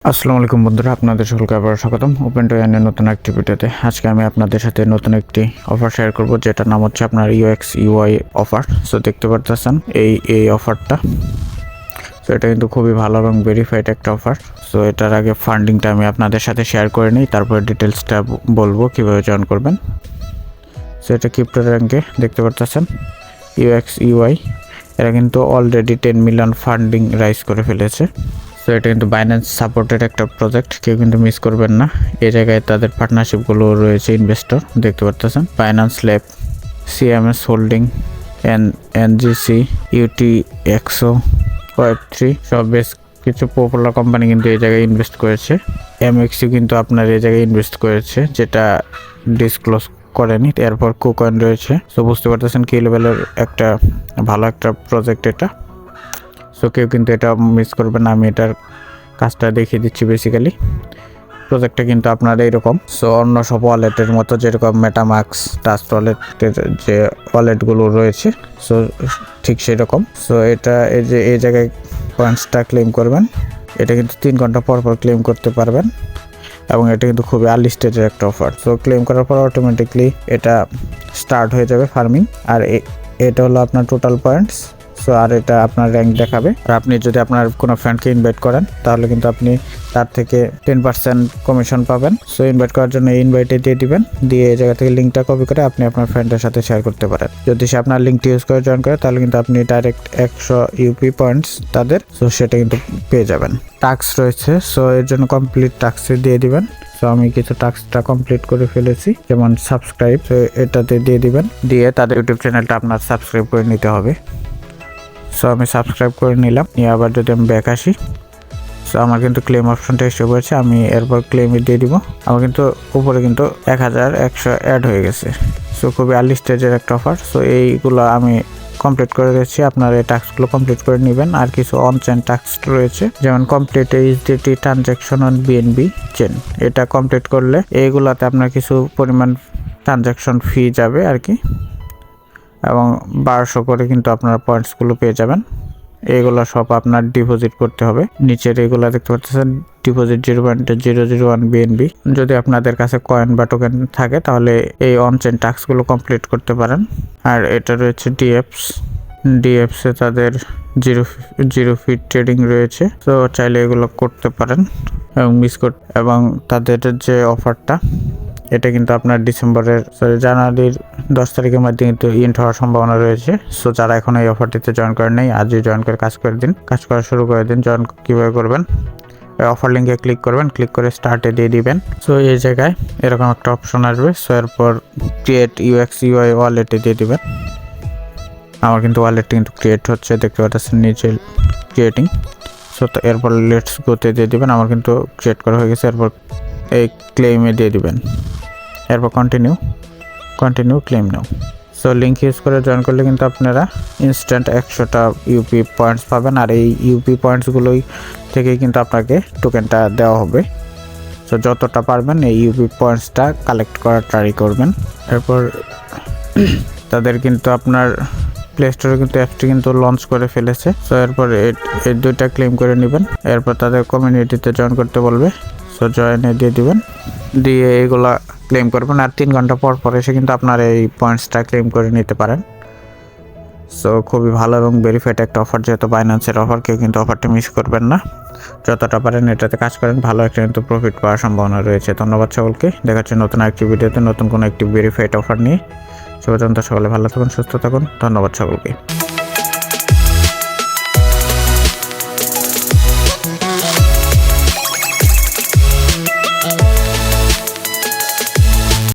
আসসালামু আলাইকুম বন্ধুরা, আপনাদের সকলকে আবার স্বাগতম ওপেন টু আর্নের নতুন একটি ভিডিওতে। আজকে আমি আপনাদের সাথে নতুন একটি অফার শেয়ার করব, যেটার নাম হচ্ছে আপনার ইউএক্স ইউআই অফার। সো দেখতে পারতেছেন এই অফারটা। সো এটা কিন্তু খুবই ভালো এবং ভেরিফাইড একটা অফার। সো এটার আগে ফান্ডিংটা আমি আপনাদের সাথে শেয়ার করে নিই, তারপরে ডিটেলসটা বলবো কিভাবে জয়েন করবেন। সো এটা ক্রিপ্টো র্যাঙ্কে দেখতে পারতেছেন ইউএক্স ইউআই। এরা কিন্তু অলরেডি 10 মিলিয়ন ফান্ডিং রাইজ করে ফেলেছে। সো এটা কিন্তু বাইন্যান্স সাপোর্টেড একটা প্রজেক্ট, কেউ কিন্তু মিস করবেন না। এই জায়গায় তাদের পার্টনারশিপগুলো রয়েছে, ইনভেস্টর দেখতে পারতেছেন Binance lab, CMS holding, NGC, UTXO, Web3 সব বেশ কিছু পপুলার কোম্পানি কিন্তু এই জায়গায় ইনভেস্ট করেছে। এমএক্সইউ কিন্তু আপনার এই জায়গায় ইনভেস্ট করেছে, যেটা ডিসক্লোজ করেনি। এরপর কুকয়েন রয়েছে। সো বুঝতে পারতেছেন কি লেভেলের একটা ভালো একটা প্রজেক্ট এটা। সো কেউ কিন্তু এটা মিস করবে না। আমি এটার কাজটা দেখিয়ে দিচ্ছি। বেসিক্যালি প্রজেক্টটা কিন্তু আপনার এইরকম। সো অন্য সব ওয়ালেটের মতো, যেরকম মেটামাক্স, ট্রাস্ট ওয়ালেটের যে ওয়ালেটগুলো রয়েছে, সো ঠিক সেরকম। সো এটা এই জায়গায় পয়েন্টসটা ক্লেম করবেন। এটা কিন্তু 3 ঘন্টা পর পর ক্লেম করতে পারবেন এবং এটা কিন্তু খুবই আর্লি স্টেজের একটা অফার। সো ক্লেম করার পর অটোমেটিকলি এটা স্টার্ট হয়ে যাবে ফার্মিং। আর এটা হলো আপনার টোটাল পয়েন্টস। সো আর এটা আপনার র্যাঙ্ক দেখাবে। আর আপনি যদি আপনার কোনো ফ্রেন্ডকে ইনভাইট করেন, তাহলে কিন্তু আপনি তার থেকে 10% কমিশন পাবেন। সো ইনভাইট করার জন্য এই ইনভাইটে দিয়ে দিবেন, দিয়ে এই জায়গা থেকে লিঙ্কটা কপি করে আপনি আপনার ফ্রেন্ডের সাথে শেয়ার করতে পারেন। যদি সে আপনার লিঙ্কটি ইউজ করে জয়েন করে, তাহলে কিন্তু আপনি ডাইরেক্ট 100 ইউপি পয়েন্টস তাদের, সো সেটা কিন্তু পেয়ে যাবেন। টাস্ক রয়েছে, সো এর জন্য কমপ্লিট টাস্কে দিয়ে দিবেন। সো আমি কিছু টাস্কটা কমপ্লিট করে ফেলেছি, যেমন সাবস্ক্রাইব, এটাতে দিয়ে দিবেন। দিয়ে তাদের ইউটিউব চ্যানেলটা আপনার সাবস্ক্রাইব করে নিতে হবে। সো আমি সাবস্ক্রাইব করে নিলাম। নিয়ে আবার যদি আমি ব্যাক আসি, সো আমার কিন্তু ক্লেম অপশনটা এসে পড়েছে। আমি এরপর ক্লেমে দিয়ে দিব। আমার কিন্তু উপরে কিন্তু 1100 অ্যাড হয়ে গেছে। সো খুবই আর্লি স্টেজের একটা অফার। সো এইগুলো আমি কমপ্লিট করে দিচ্ছি। আপনারা এই টাস্কগুলো কমপ্লিট করে নেবেন। আর কিছু অনচেন টাস্ক রয়েছে, যেমন complete HDT transaction on BNB chain. এটা কমপ্লিট করলে এইগুলাতে আপনার কিছু পরিমাণ ট্রানজ্যাকশন ফি যাবে আর কি, এবং 1200 করে কিন্তু আপনারা পয়েন্টসগুলো পেয়ে যাবেন। এইগুলো সব আপনার ডিপোজিট করতে হবে। নিচের এইগুলো দেখতে পাচ্ছেন ডিপোজিট 0.001 বিএনবি। যদি আপনাদের কাছে কয়েন বা টোকেন থাকে, তাহলে এই অনচেন টাস্কগুলো কমপ্লিট করতে পারেন। আর এটা রয়েছে ডিএফসে তাদের জিরো ফিট ট্রেডিং রয়েছে। তো চাইলে এগুলো করতে পারেন এবং এবং তাদের যে অফারটা, এটা কিন্তু আপনার জানুয়ারির 10 তারিখের মধ্যে কিন্তু ইন্ট হওয়ার সম্ভাবনা রয়েছে। সো যারা এখন এই অফারটিতে জয়েন করেন নাই, আজই জয়েন করে কাজ করা শুরু করে দিন। জয়েন কীভাবে করবেন? অফার লিঙ্কে ক্লিক করবেন, ক্লিক করে স্টার্টে দিয়ে দিবেন। সো এই জায়গায় এরকম একটা অপশন আসবে। সো এরপর ক্রিয়েট ইউএক্স ইউআই ওয়ালেটে দিয়ে দিবেন। আমার কিন্তু ওয়ালেটটি কিন্তু ক্রিয়েট হচ্ছে, দেখতে পাচ্ছেন নিচে ক্রিয়েটিং। সো এরপর লেটস গোতে দিয়ে দিবেন। আমার কিন্তু ক্রিয়েট করা হয়ে গেছে। এরপর এই ক্লেমে দিয়ে দিবেন। এরপর কন্টিনিউ ক্লেম নাও। সো লিঙ্ক ইউজ করে জয়েন করলে কিন্তু আপনারা ইনস্ট্যান্ট 100টা ইউপি পয়েন্টস পাবেন। আর এই ইউপি পয়েন্টসগুলোই থেকেই কিন্তু আপনাকে টোকেনটা দেওয়া হবে। সো যতটা পারবেন এই ইউপি পয়েন্টসটা কালেক্ট করার ট্রাই করবেন। এরপর তাদের কিন্তু আপনার প্লে স্টোরে কিন্তু অ্যাপটি কিন্তু লঞ্চ করে ফেলেছে। সো এরপর এই দুইটা ক্লেম করে নেবেন। এরপর তাদের কমিউনিটিতে জয়েন করতে বলবে। সো জয়েনে দিয়ে দিবেন, দিয়ে এইগুলা ক্লেম করবেন। আর 3 ঘন্টা পর পর এসে কিন্তু আপনার এই পয়েন্টসটা ক্লেম করে নিতে পারেন। সো খুবই ভালো এবং ভেরিফাইড একটা অফার, যেহেতু বাইন্যান্সের অফার, কেউ কিন্তু অফারটা মিস করবেন না। যতটা পারেন এটাতে কাজ করেন, ভালো একটা কিন্তু প্রফিট পাওয়ার সম্ভাবনা রয়েছে। ধন্যবাদ সকলকে। দেখা হচ্ছে নতুন একটি ভিডিওতে নতুন কোনো একটি ভেরিফাইড অফার নিয়ে। সে পর্যন্ত সকলে ভালো থাকুন, সুস্থ থাকুন। ধন্যবাদ সকলকে।